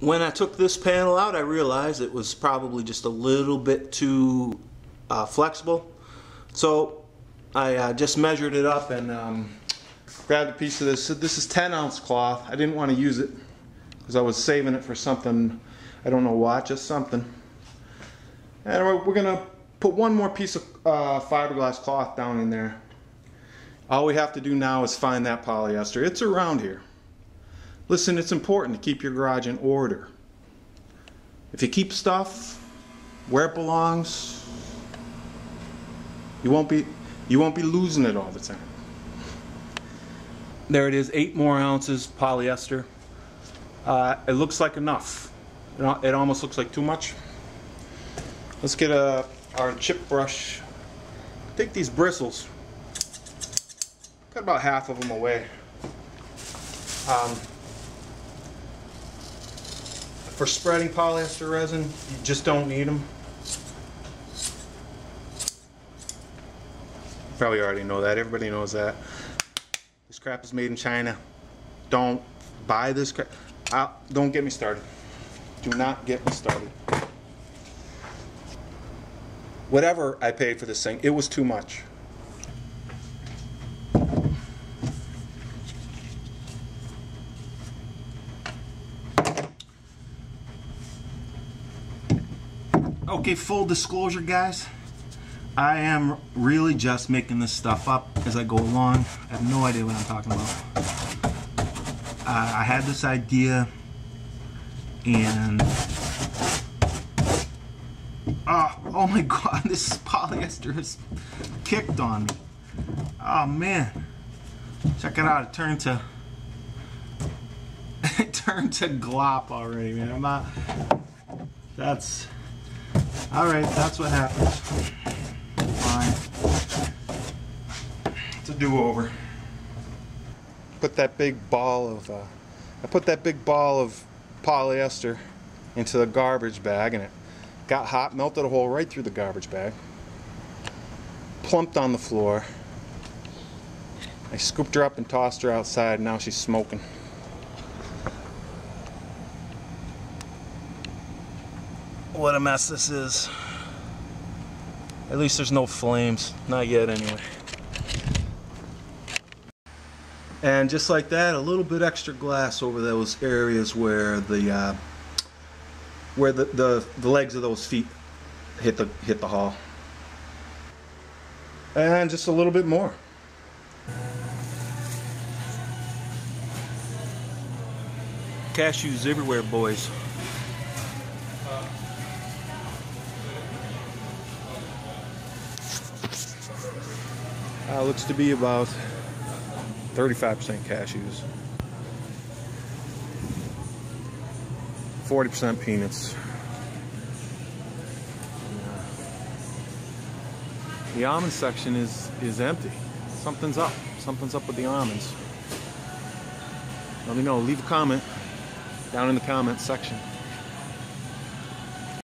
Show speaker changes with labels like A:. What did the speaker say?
A: When I took this panel out, I realized it was probably just a little bit too flexible. So I just measured it up and grabbed a piece of this. This is 10-ounce cloth. I didn't want to use it because I was saving it for something, I don't know what, just something. And we're going to put one more piece of fiberglass cloth down in there. All we have to do now is find that polyester. It's around here. Listen, it's important to keep your garage in order. If you keep stuff where it belongs, you won't be losing it all the time. There it is, 8 more ounces polyester. It looks like enough. It almost looks like too much. Let's get our chip brush. Take these bristles, cut about half of them away. For spreading polyester resin, you just don't need them. You probably already know that. Everybody knows that. This crap is made in China. Don't buy this crap. Don't get me started. Do not get me started. Whatever I paid for this thing, it was too much. Okay, full disclosure, guys. I am really just making this stuff up as I go along. I have no idea what I'm talking about. I had this idea and oh my god, this polyester has kicked on me. Oh man, check it out. It turned to glop already, man. I'm not. That's all right. That's what happens. Fine. It's a do-over. Put that big ball of I put that big ball of polyester into the garbage bag, and it got hot, melted a hole right through the garbage bag, plumped on the floor. I scooped her up and tossed her outside. Now she's smoking. What a mess this is. At least there's no flames. Not yet, anyway. And just like that, a little bit extra glass over those areas where the legs of those feet hit the hull. And just a little bit more. Cashews everywhere, boys. Looks to be about 35% cashews, 40% peanuts. The almond section is empty. Something's up. Something's up with the almonds. Let me know. Leave a comment down in the comments section.